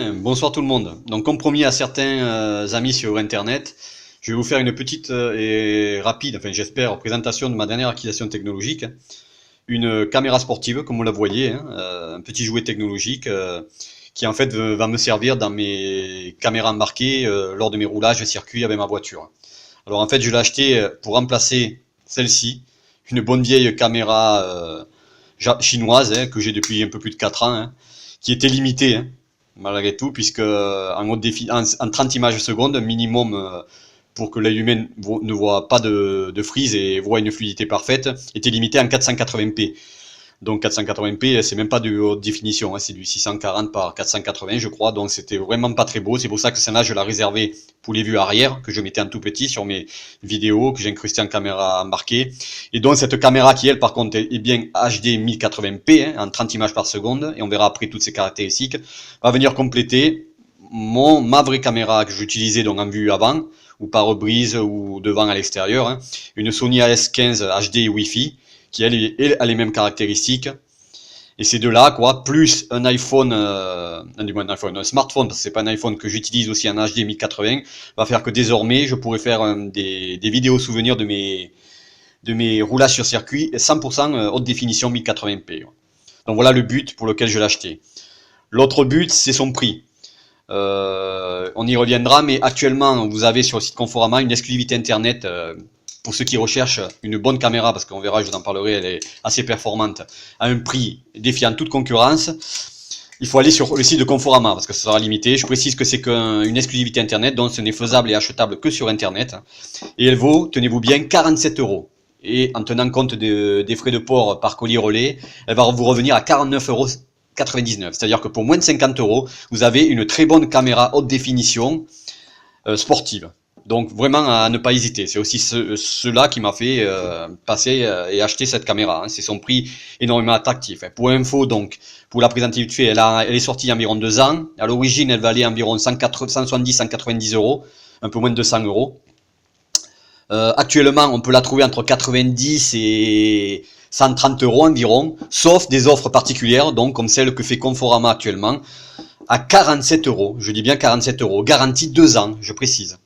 Bien, bonsoir tout le monde. Donc comme promis à certains amis sur Internet, je vais vous faire une petite et rapide, enfin j'espère, présentation de ma dernière acquisition technologique. Une caméra sportive, comme vous la voyez, hein, un petit jouet technologique qui en fait va me servir dans mes caméras embarquées lors de mes roulages circuit avec ma voiture. Alors en fait je l'ai acheté pour remplacer celle-ci, une bonne vieille caméra chinoise hein, que j'ai depuis un peu plus de 4 ans, hein, qui était limitée. Hein, malgré tout, puisque en 30 images secondes minimum pour que l'œil humain ne voit pas de frise et voit une fluidité parfaite, était limité en 480p. Donc 480p, c'est même pas de haute définition, hein, c'est du 640 par 480 je crois, donc c'était vraiment pas très beau. C'est pour ça que celle-là je l'ai réservée pour les vues arrière, que je mettais en tout petit sur mes vidéos, que j'ai incrusté en caméra embarquée. Et donc cette caméra qui elle par contre est bien HD 1080p, hein, en 30 images par seconde, et on verra après toutes ces caractéristiques, va venir compléter ma vraie caméra que j'utilisais donc en vue avant, ou pare-brise, ou devant à l'extérieur, hein, une Sony AS15 HD Wi-Fi, qui elle a les mêmes caractéristiques. Et ces deux-là, quoi, plus un iPhone, un smartphone, parce que c'est pas un iPhone que j'utilise aussi en HD 1080, va faire que désormais, je pourrais faire des vidéos souvenirs de mes roulages sur circuit 100% haute définition 1080p. Donc voilà le but pour lequel je l'ai acheté. L'autre but, c'est son prix. On y reviendra, mais actuellement, vous avez sur le site Conforama une exclusivité internet pour ceux qui recherchent une bonne caméra, parce qu'on verra, je vous en parlerai, elle est assez performante, à un prix défiant toute concurrence. Il faut aller sur le site de Conforama, parce que ça sera limité. Je précise que c'est qu'une exclusivité internet, donc ce n'est faisable et achetable que sur internet. Et elle vaut, tenez-vous bien, 47 €. Et en tenant compte des frais de port par colis relais, elle va vous revenir à 49,99 €. C'est-à-dire que pour moins de 50 €, vous avez une très bonne caméra haute définition sportive. Donc vraiment à ne pas hésiter. C'est aussi cela qui m'a fait passer et acheter cette caméra. Hein. C'est son prix énormément attractif. Pour info, donc, pour la présenter vite fait, elle est sortie il y a environ 2 ans. À l'origine, elle valait environ 170-190 €, un peu moins de 200 €. Actuellement, on peut la trouver entre 90 et 130 € environ, sauf des offres particulières, donc comme celle que fait Conforama actuellement, à 47 €. Je dis bien 47 €, garantie 2 ans, je précise.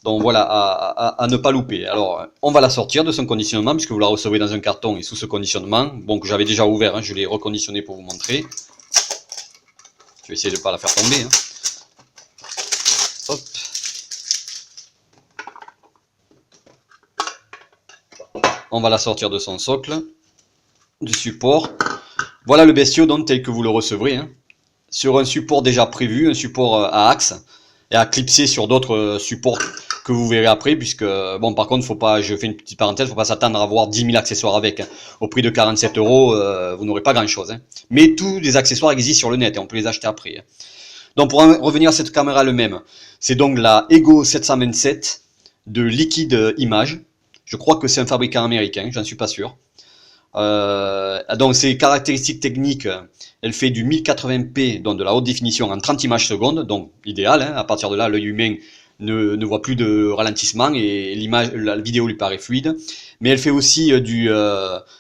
Donc voilà, à ne pas louper. Alors, on va la sortir de son conditionnement, puisque vous la recevez dans un carton et sous ce conditionnement. Bon, que j'avais déjà ouvert, hein, je l'ai reconditionné pour vous montrer. Je vais essayer de ne pas la faire tomber. Hein. Hop. On va la sortir de son socle, du support. Voilà le bestiau donc tel que vous le recevrez. Hein. Sur un support déjà prévu, un support à axe, et à clipser sur d'autres supports que vous verrez après, puisque, bon, par contre, faut pas, je fais une petite parenthèse, faut pas s'attendre à avoir 10 000 accessoires avec. Hein. Au prix de 47 €, vous n'aurez pas grand chose. Hein. Mais tous les accessoires existent sur le net et on peut les acheter après. Hein. Donc, pour revenir à cette caméra elle-même, c'est donc la Ego 727 de Liquid Image. Je crois que c'est un fabricant américain, j'en suis pas sûr. Donc, ses caractéristiques techniques, elle fait du 1080p, donc de la haute définition en 30 images secondes, donc idéal. Hein. À partir de là, l'œil humain ne voit plus de ralentissement et la vidéo lui paraît fluide. Mais elle fait aussi du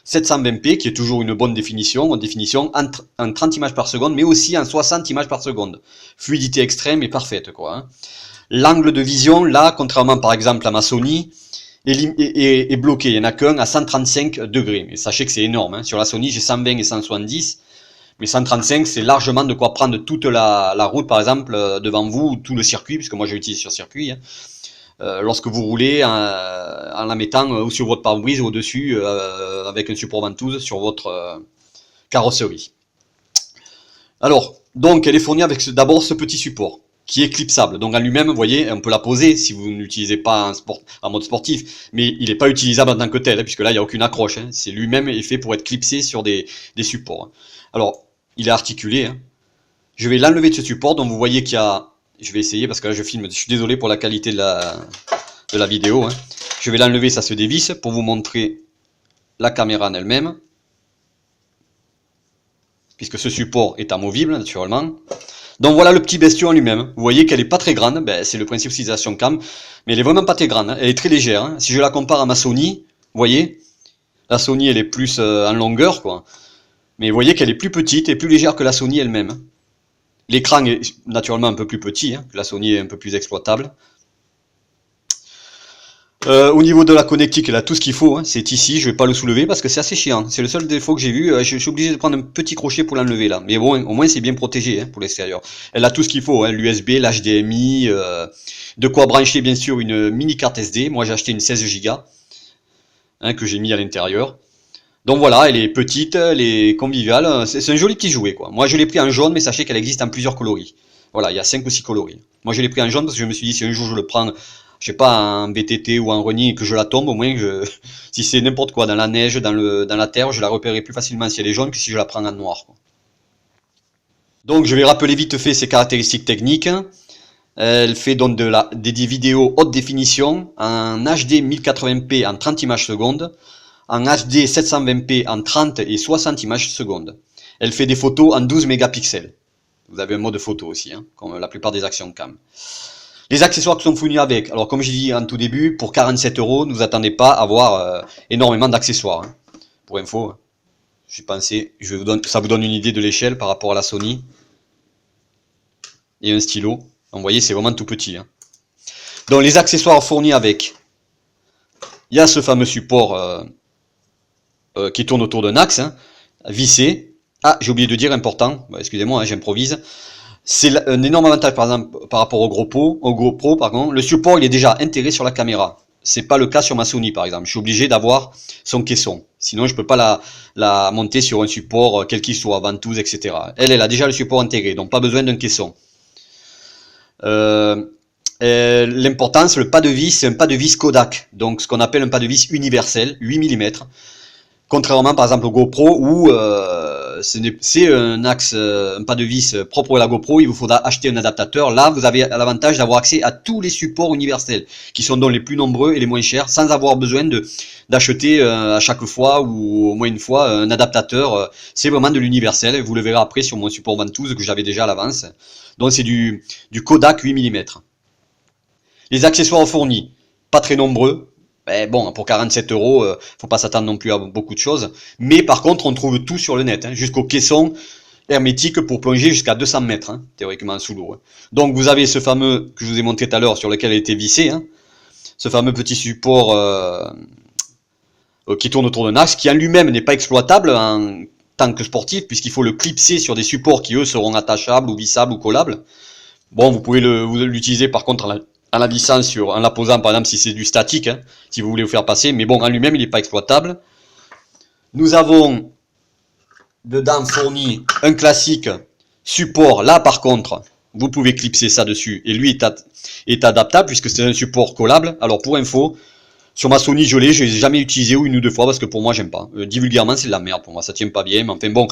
720p, qui est toujours une bonne définition, en 30 images par seconde, mais aussi en 60 images par seconde. Fluidité extrême et parfaite, quoi. Hein. L'angle de vision, là, contrairement par exemple à ma Sony, est bloqué. Il n'y en a qu'un à 135 degrés. Mais sachez que c'est énorme. Hein. Sur la Sony, j'ai 120 et 170. Mais 135, c'est largement de quoi prendre toute la route, par exemple, devant vous, tout le circuit, puisque moi je l'utilise sur circuit. Hein. Lorsque vous roulez en la mettant ou sur votre pare-brise ou au-dessus, avec un support ventouse sur votre carrosserie. Alors, donc, elle est fournie avec d'abord ce petit support, qui est clipsable. Donc en lui-même, vous voyez, on peut la poser si vous ne l'utilisez pas en mode sportif, mais il n'est pas utilisable en tant que tel, hein, puisque là, il n'y a aucune accroche. Hein. C'est lui-même est fait pour être clipsé sur des supports. Hein. Alors, il est articulé. Hein. Je vais l'enlever de ce support, donc vous voyez qu'il y a... Je vais essayer, parce que là, je filme. Je suis désolé pour la qualité de la vidéo. Hein. Je vais l'enlever, ça se dévisse, pour vous montrer la caméra en elle-même. Puisque ce support est amovible, naturellement. Donc voilà le petit bestiau en lui-même. Vous voyez qu'elle est pas très grande, ben, c'est le principe d'utilisation cam, mais elle est vraiment pas très grande. Hein. Elle est très légère. Hein. Si je la compare à ma Sony, vous voyez, la Sony elle est plus en longueur, quoi. Mais vous voyez qu'elle est plus petite et plus légère que la Sony elle-même. L'écran est naturellement un peu plus petit, hein, la Sony est un peu plus exploitable. Au niveau de la connectique, elle a tout ce qu'il faut, hein. C'est ici, je vais pas le soulever parce que c'est assez chiant. C'est le seul défaut que j'ai vu. Je suis obligé de prendre un petit crochet pour l'enlever là. Mais bon, au moins c'est bien protégé, hein, pour l'extérieur. Elle a tout ce qu'il faut, hein, l'USB, l'HDMI, de quoi brancher bien sûr une mini carte SD. Moi j'ai acheté une 16 Go, hein, que j'ai mis à l'intérieur. Donc voilà, elle est petite, elle est conviviale. C'est un joli petit jouet quoi. Moi je l'ai pris en jaune, mais sachez qu'elle existe en plusieurs coloris. Voilà, il y a 5 ou 6 coloris. Moi je l'ai pris en jaune parce que je me suis dit si un jour je le prends, je sais pas, en VTT ou en running et que je la tombe, au moins si c'est n'importe quoi, dans la neige, dans la terre, je la repérerai plus facilement si elle est jaune que si je la prends en noir, quoi. Donc je vais rappeler vite fait ses caractéristiques techniques. Elle fait donc des vidéos haute définition en HD 1080p en 30 images secondes, en HD 720p en 30 et 60 images secondes. Elle fait des photos en 12 mégapixels. Vous avez un mode photo aussi, hein, comme la plupart des actions cam. Les accessoires qui sont fournis avec, alors comme j'ai dit en tout début, pour 47 €, ne vous attendez pas à avoir énormément d'accessoires, hein. Pour info, j'ai pensé, ça vous donne une idée de l'échelle par rapport à la Sony. Et un stylo. Donc, vous voyez, c'est vraiment tout petit, hein. Donc les accessoires fournis avec, il y a ce fameux support qui tourne autour d'un axe, hein, vissé. Ah, j'ai oublié de dire, important, excusez-moi, hein, j'improvise. C'est un énorme avantage par exemple par rapport au GoPro, pardon. Le support il est déjà intégré sur la caméra. C'est pas le cas sur ma Sony par exemple. Je suis obligé d'avoir son caisson. Sinon je peux pas la monter sur un support quel qu'il soit, ventouse, etc. Elle a déjà le support intégré, donc pas besoin d'un caisson. L'importance, le pas de vis, c'est un pas de vis Kodak. Donc ce qu'on appelle un pas de vis universel, 8 mm. Contrairement par exemple au GoPro où c'est un axe, un pas de vis propre à la GoPro, il vous faudra acheter un adaptateur. Là, vous avez l'avantage d'avoir accès à tous les supports universels, qui sont donc les plus nombreux et les moins chers, sans avoir besoin d'acheter à chaque fois ou au moins une fois un adaptateur. C'est vraiment de l'universel. Vous le verrez après sur mon support ventouse que j'avais déjà à l'avance. Donc c'est du Kodak 8 mm. Les accessoires fournis, pas très nombreux. Bon, pour 47 €, faut pas s'attendre non plus à beaucoup de choses. Mais par contre, on trouve tout sur le net, hein, jusqu'au caisson hermétique pour plonger jusqu'à 200 mètres, hein, théoriquement sous l'eau, hein. Donc vous avez ce fameux que je vous ai montré tout à l'heure sur lequel elle était vissée, hein, ce fameux petit support qui tourne autour d'un axe, qui en lui-même n'est pas exploitable en tant que sportif, puisqu'il faut le clipser sur des supports qui eux seront attachables ou vissables ou collables. Bon, vous pouvez l'utiliser par contre en la vissant en la posant par exemple si c'est du statique, hein, si vous voulez vous faire passer, mais bon en lui-même il n'est pas exploitable. Nous avons dedans fourni un classique support, là par contre vous pouvez clipser ça dessus et lui est adaptable puisque c'est un support collable. Alors pour info, sur ma Sony je l'ai jamais utilisé une ou deux fois parce que pour moi j'aime pas. Divulgairement c'est de la merde pour moi, ça tient pas bien, mais enfin bon,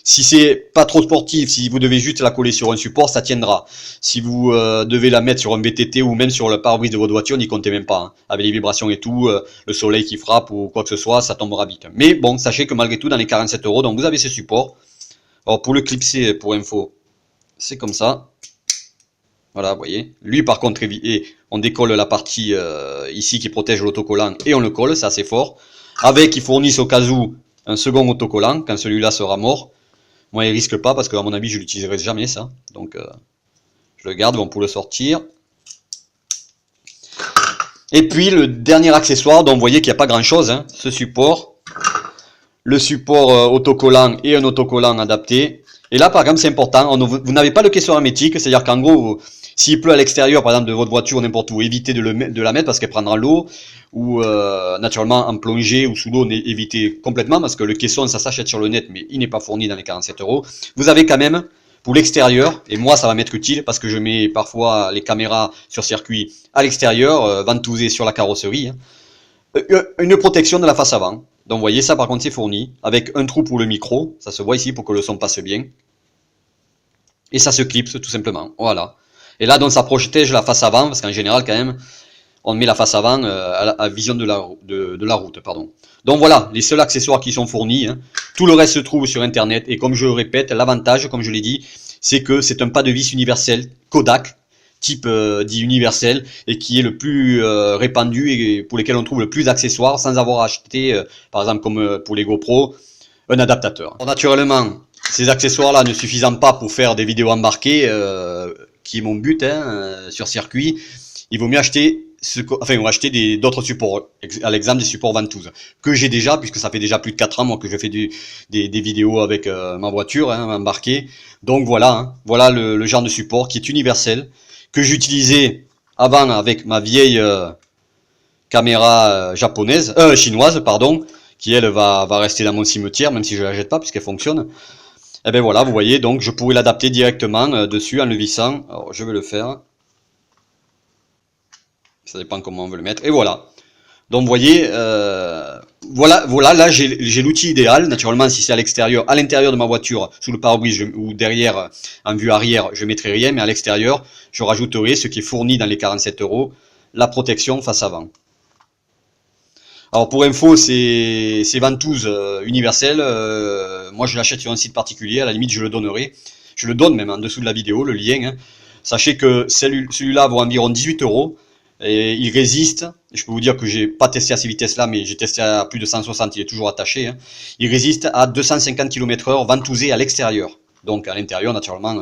si c'est pas trop sportif, si vous devez juste la coller sur un support, ça tiendra. Si vous devez la mettre sur un VTT ou même sur le pare-brise de votre voiture, n'y comptez même pas, hein. Avec les vibrations et tout, le soleil qui frappe ou quoi que ce soit, ça tombera vite. Mais bon, sachez que malgré tout, dans les 47 €, donc vous avez ce support. Alors pour le clipser, pour info, c'est comme ça. Voilà, vous voyez. Lui par contre, on décolle la partie ici qui protège l'autocollant et on le colle, c'est assez fort. Avec, ils fournissent au cas où un second autocollant quand celui-là sera mort. Moi, il risque pas parce que à mon avis, je l'utiliserai jamais ça. Donc, je le garde, bon, pour le sortir. Et puis, le dernier accessoire, donc vous voyez qu'il n'y a pas grand-chose, hein, ce support. Le support autocollant et un autocollant adapté. Et là, par exemple, c'est important, vous n'avez pas le caisson hermétique, c'est-à-dire qu'en gros, s'il pleut à l'extérieur, par exemple, de votre voiture ou n'importe où, évitez de la mettre parce qu'elle prendra l'eau. Ou naturellement en plongée ou sous l'eau, évitez complètement parce que le caisson ça s'achète sur le net mais il n'est pas fourni dans les 47 €. Vous avez quand même pour l'extérieur, et moi ça va m'être utile parce que je mets parfois les caméras sur circuit à l'extérieur, ventousées sur la carrosserie, hein, une protection de la face avant. Donc vous voyez ça par contre c'est fourni, avec un trou pour le micro, ça se voit ici pour que le son passe bien. Et ça se clipse tout simplement, voilà. Et là donc ça protège la face avant parce qu'en général quand même, on met la face avant à vision de la route, pardon. Donc voilà, les seuls accessoires qui sont fournis, hein. Tout le reste se trouve sur internet et comme je le répète, l'avantage, comme je l'ai dit, c'est que c'est un pas de vis universel Kodak, type dit universel, et qui est le plus répandu et pour lesquels on trouve le plus d'accessoires sans avoir acheté, par exemple comme pour les GoPro, un adaptateur. Alors, naturellement, Ces accessoires-là ne suffisant pas pour faire des vidéos embarquées, qui est mon but sur circuit, il vaut mieux acheter on va acheter d'autres supports, à l'exemple des supports ventouses, que j'ai déjà, puisque ça fait déjà plus de 4 ans moi que je fais des vidéos avec ma voiture embarquée. Donc voilà le genre de support qui est universel, que j'utilisais avant avec ma vieille caméra chinoise, pardon, qui elle va rester dans mon cimetière, même si je la jette pas, puisqu'elle fonctionne. Et ben voilà, vous voyez, donc je pourrais l'adapter directement dessus en le vissant. Alors je vais le faire. Ça dépend comment on veut le mettre. Et voilà. Donc vous voyez, voilà, là j'ai l'outil idéal. Naturellement, si c'est à l'intérieur de ma voiture, sous le pare-brise ou derrière, en vue arrière, je mettrai rien, mais à l'extérieur, je rajouterai ce qui est fourni dans les 47 €, la protection face avant. Alors pour info, ces ventouses universelles, moi je l'achète sur un site particulier, à la limite je le donnerai. Je le donne même en dessous de la vidéo, le lien. Sachez que celui-là vaut environ 18 €. Et il résiste, je peux vous dire que j'ai pas testé à ces vitesses-là, mais j'ai testé à plus de 160, il est toujours attaché. Il résiste à 250 km/h ventousé à l'extérieur. Donc à l'intérieur, naturellement,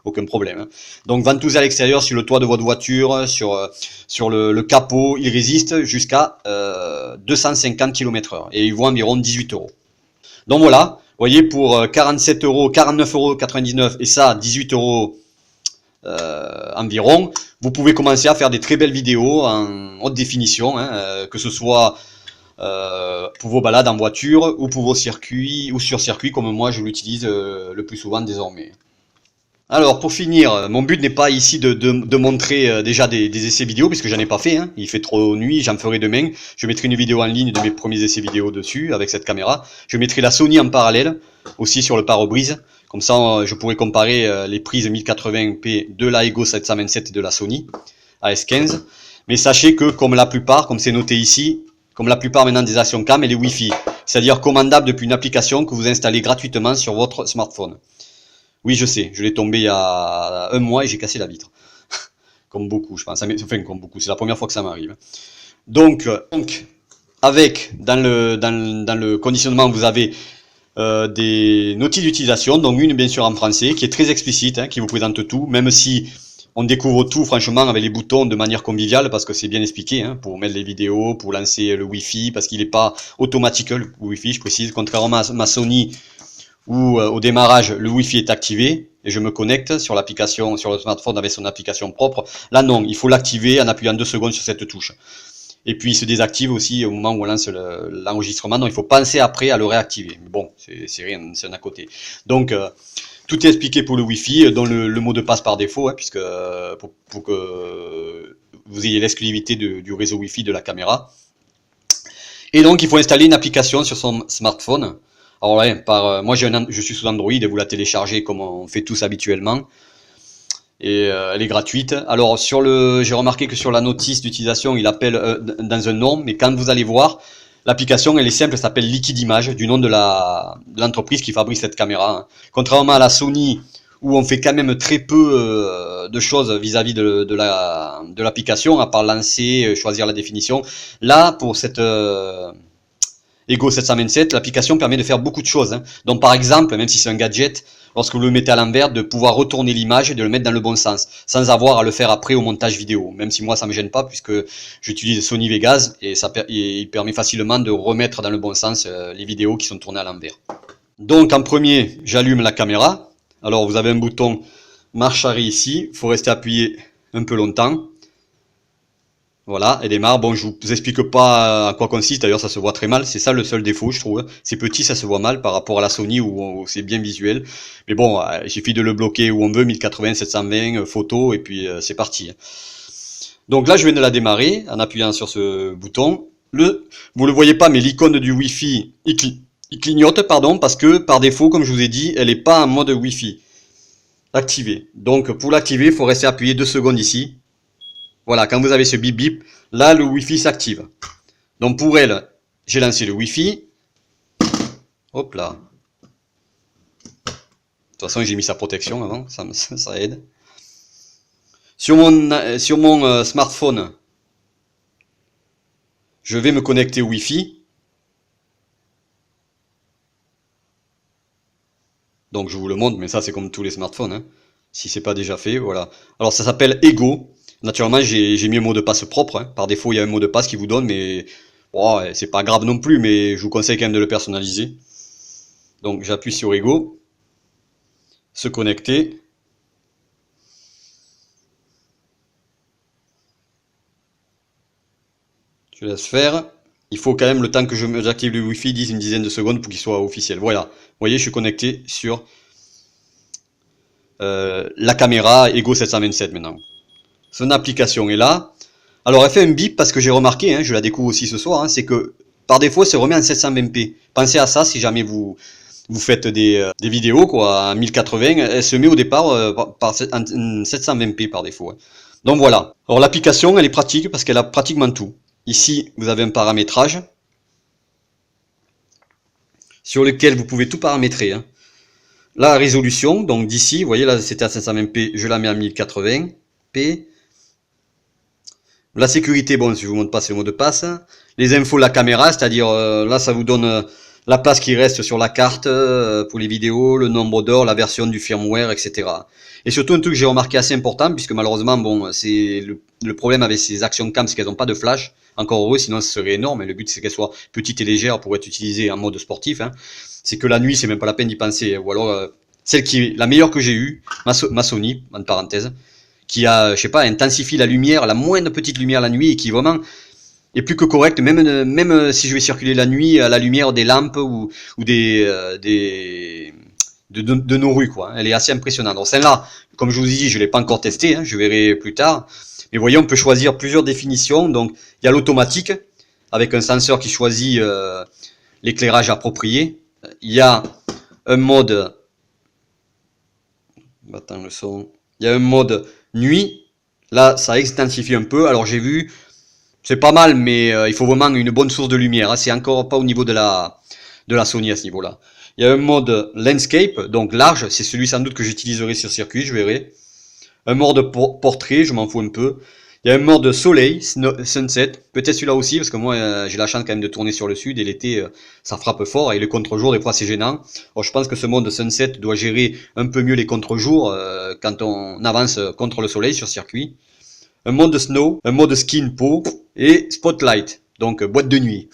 aucun problème. Donc ventousé à l'extérieur, sur le toit de votre voiture, sur le capot, il résiste jusqu'à 250 km/h. Et il vaut environ 18 €. Donc voilà, vous voyez, pour 47 €, 49,99 € et ça, 18 € environ, vous pouvez commencer à faire des très belles vidéos en haute définition, que ce soit pour vos balades en voiture ou pour vos circuits ou sur circuit comme moi je l'utilise le plus souvent désormais. Alors pour finir, mon but n'est pas ici de montrer déjà des essais vidéo puisque j'en ai pas fait, il fait trop nuit, j'en ferai demain. Je mettrai une vidéo en ligne de mes premiers essais vidéo dessus avec cette caméra. Je mettrai la Sony en parallèle aussi sur le pare-brise. Comme ça je pourrais comparer les prises 1080p de la Ego 727 et de la Sony AS15. Mais sachez que comme la plupart, comme c'est noté ici, comme la plupart maintenant des Action Cam, elle est Wi-Fi. C'est-à-dire commandable depuis une application que vous installez gratuitement sur votre smartphone. Oui, je sais, je l'ai tombé il y a un mois et j'ai cassé la vitre. Comme beaucoup, je pense. Enfin, comme beaucoup, c'est la première fois que ça m'arrive. Donc, avec, dans le conditionnement, vous avez des notices d'utilisation, donc une bien sûr en français, qui est très explicite, qui vous présente tout, même si on découvre tout franchement avec les boutons de manière conviviale, parce que c'est bien expliqué, pour mettre les vidéos, pour lancer le Wi-Fi, parce qu'il n'est pas automatique le Wi-Fi, je précise, contrairement à ma Sony, où au démarrage le Wi-Fi est activé et je me connecte sur l'application, sur le smartphone avec son application propre. Là non, il faut l'activer en appuyant 2 secondes sur cette touche. Et puis il se désactive aussi au moment où on lance l'enregistrement, donc il faut penser après à le réactiver. Mais bon, c'est rien, c'est un à côté. Donc tout est expliqué pour le Wi-Fi, dont le mot de passe par défaut, puisque pour que vous ayez l'exclusivité du réseau Wi-Fi de la caméra. Et donc il faut installer une application sur son smartphone. Alors ouais, moi je suis sous Android et vous la téléchargez comme on fait tous habituellement. Et elle est gratuite. Alors j'ai remarqué que sur la notice d'utilisation, il appelle dans un nom, mais quand vous allez voir, l'application elle est simple, elle s'appelle Liquid Image, du nom de l'entreprise qui fabrique cette caméra. Contrairement à la Sony, où on fait quand même très peu de choses vis-à-vis de l'application, à part lancer, choisir la définition. Là, pour cette Ego 727, l'application permet de faire beaucoup de choses. Donc par exemple, même si c'est un gadget, lorsque vous le mettez à l'envers, de pouvoir retourner l'image et de le mettre dans le bon sens, sans avoir à le faire après au montage vidéo. Même si moi ça me gêne pas puisque j'utilise Sony Vegas et il permet facilement de remettre dans le bon sens les vidéos qui sont tournées à l'envers. Donc en premier, j'allume la caméra. Alors vous avez un bouton marche arrêt ici, il faut rester appuyé un peu longtemps. Voilà, elle démarre. Bon, je vous explique pas à quoi consiste, d'ailleurs ça se voit très mal, c'est ça le seul défaut je trouve. C'est petit, ça se voit mal par rapport à la Sony où c'est bien visuel. Mais bon, il suffit de le bloquer où on veut, 1080, 720, photo, et puis c'est parti. Donc là je viens de la démarrer en appuyant sur ce bouton. Vous le voyez pas, mais l'icône du Wi-Fi, il clignote, pardon, parce que par défaut, comme je vous ai dit, elle n'est pas en mode Wi-Fi activé. Donc pour l'activer, il faut rester appuyé 2 secondes ici. Voilà, quand vous avez ce bip bip, là le Wi-Fi s'active. Donc pour elle, j'ai lancé le Wi-Fi. Hop là. De toute façon, j'ai mis sa protection avant, ça aide. Sur mon smartphone, je vais me connecter au Wi-Fi. Donc je vous le montre, mais ça c'est comme tous les smartphones, hein. Si c'est pas déjà fait, voilà. Alors ça s'appelle Ego. Naturellement j'ai mis un mot de passe propre, hein. Par défaut il y a un mot de passe qui vous donne, mais bon, ouais, c'est pas grave non plus, mais je vous conseille quand même de le personnaliser. Donc j'appuie sur Ego, se connecter. Je laisse faire. Il faut quand même le temps que j'active le Wi-Fi, 10 une dizaine de secondes pour qu'il soit officiel. Voilà. Vous voyez, je suis connecté sur la caméra Ego 727 maintenant. Son application est là. Alors elle fait un bip parce que j'ai remarqué, hein, je la découvre aussi ce soir, hein, c'est que par défaut elle se remet en 720p. Pensez à ça si jamais vous faites des vidéos quoi, en 1080, elle se met au départ en 720p par défaut. Hein. Donc voilà. Alors l'application elle est pratique parce qu'elle a pratiquement tout. Ici vous avez un paramétrage sur lequel vous pouvez tout paramétrer. Hein. La résolution, donc d'ici, vous voyez là c'était à 520p, je la mets à 1080p. La sécurité, bon, si je vous montre pas, c'est le mot de passe. Les infos de la caméra, c'est-à-dire là, ça vous donne la place qui reste sur la carte pour les vidéos, le nombre d'heures, la version du firmware, etc. Et surtout un truc que j'ai remarqué assez important, puisque malheureusement, bon, c'est le problème avec ces action cam, c'est qu'elles n'ont pas de flash. Encore heureux, sinon ce serait énorme. Et le but c'est qu'elles soient petites et légères pour être utilisées en mode sportif. Hein. C'est que la nuit, c'est même pas la peine d'y penser. Ou alors celle qui est la meilleure que j'ai eue, ma Sony, en parenthèse, qui a, je sais pas, intensifie la lumière, la moindre petite lumière la nuit et qui vraiment est plus que correcte, même si je vais circuler la nuit à la lumière des lampes ou de nos rues, quoi. Elle est assez impressionnante. Donc celle-là, comme je vous ai dit, je l'ai pas encore testée, hein, je verrai plus tard. Mais voyez, on peut choisir plusieurs définitions. Donc il y a l'automatique avec un senseur qui choisit l'éclairage approprié. Il y a un mode, attends le son. Il y a un mode nuit, là ça intensifie un peu, alors j'ai vu, c'est pas mal, mais il faut vraiment une bonne source de lumière, hein. C'est encore pas au niveau de la Sony à ce niveau-là. Il y a un mode landscape, donc large, c'est celui sans doute que j'utiliserai sur circuit, je verrai. Un mode portrait, je m'en fous un peu. Il y a un mode soleil, sunset, peut-être celui-là aussi, parce que moi j'ai la chance quand même de tourner sur le sud, et l'été ça frappe fort, et le contre-jour des fois c'est gênant. Alors, je pense que ce mode sunset doit gérer un peu mieux les contre-jours quand on avance contre le soleil sur circuit. Un mode snow, un mode skin peau, et spotlight, donc boîte de nuit.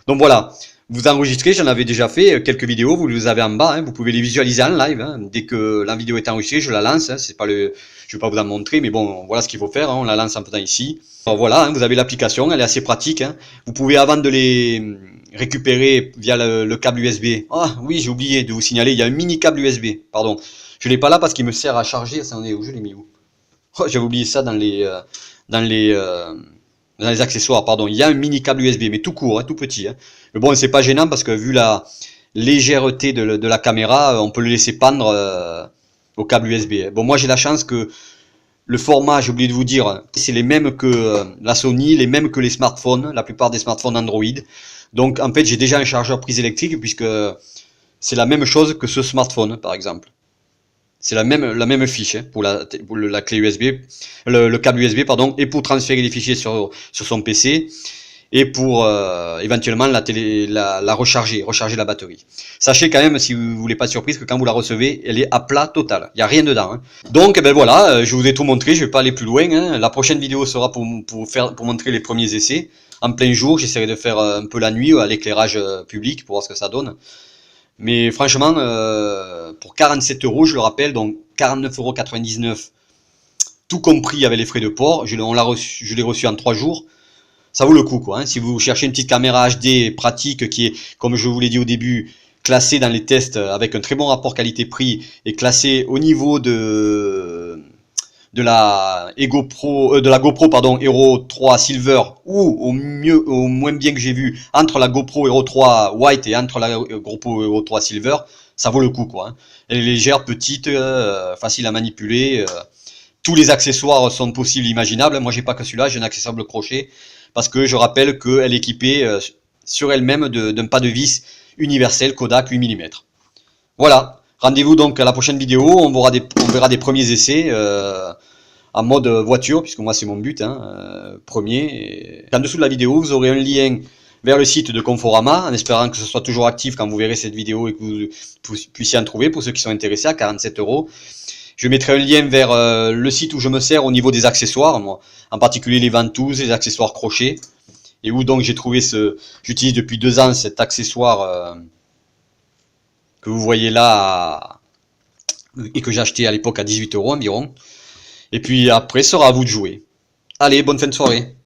Donc voilà, vous enregistrez, j'en avais déjà fait quelques vidéos, vous les avez en bas, hein, vous pouvez les visualiser en live. Hein. Dès que la vidéo est enregistrée, je la lance, hein, c'est pas le... je vais pas vous en montrer, mais bon, voilà ce qu'il faut faire, hein, on la lance en faisant ici. Alors voilà, hein, vous avez l'application, elle est assez pratique. Hein. Vous pouvez, avant de les récupérer via le câble USB, ah oui, j'ai oublié de vous signaler, il y a un mini câble USB, pardon. Je l'ai pas là parce qu'il me sert à charger, ça en est où, je l'ai mis où? Oh, j'avais oublié ça dans les accessoires, pardon. Il y a un mini câble USB, mais tout court, hein, tout petit. Hein. Mais bon, c'est pas gênant parce que vu la légèreté de la caméra, on peut le laisser pendre au câble USB. Bon, moi j'ai la chance que le format, j'ai oublié de vous dire, c'est les mêmes que la Sony, les mêmes que les smartphones, la plupart des smartphones Android. Donc en fait, j'ai déjà un chargeur prise électrique puisque c'est la même chose que ce smartphone, par exemple. C'est la même fiche hein, pour la clé USB, le câble USB pardon, et pour transférer les fichiers sur son PC et pour éventuellement la recharger la batterie. Sachez quand même, si vous voulez pas de surprise, que quand vous la recevez, elle est à plat total. Il n'y a rien dedans. Hein. Donc ben voilà, je vous ai tout montré, je vais pas aller plus loin. Hein. La prochaine vidéo sera pour montrer les premiers essais. En plein jour, j'essaierai de faire un peu la nuit à l'éclairage public pour voir ce que ça donne. Mais franchement, pour 47 €, je le rappelle, donc 49,99 €, tout compris avec les frais de port, je l'ai reçu en 3 jours, ça vaut le coup quoi. Hein. Si vous cherchez une petite caméra HD pratique qui est, comme je vous l'ai dit au début, classée dans les tests avec un très bon rapport qualité-prix et classée au niveau de la GoPro pardon Hero 3 Silver ou au moins bien que j'ai vu entre la GoPro Hero 3 White et entre la GoPro Hero 3 Silver, ça vaut le coup quoi. Hein. Elle est légère, petite, facile à manipuler. Tous les accessoires sont possibles, imaginables. Moi j'ai pas que celui-là, j'ai un accessoire crochet parce que je rappelle qu'elle est équipée sur elle-même d'un pas de vis universel Kodak 8 mm. Voilà. Rendez-vous donc à la prochaine vidéo, on verra des premiers essais en mode voiture, puisque moi c'est mon but, hein, premier. Et en dessous de la vidéo, vous aurez un lien vers le site de Conforama, en espérant que ce soit toujours actif quand vous verrez cette vidéo et que vous puissiez en trouver pour ceux qui sont intéressés à 47 €. Je mettrai un lien vers le site où je me sers au niveau des accessoires, moi, en particulier les ventouses, les accessoires crochets, et où donc j'ai trouvé j'utilise depuis 2 ans cet accessoire que vous voyez là et que j'ai acheté à l'époque à 18 € environ. Et puis après, sera à vous de jouer. Allez, bonne fin de soirée.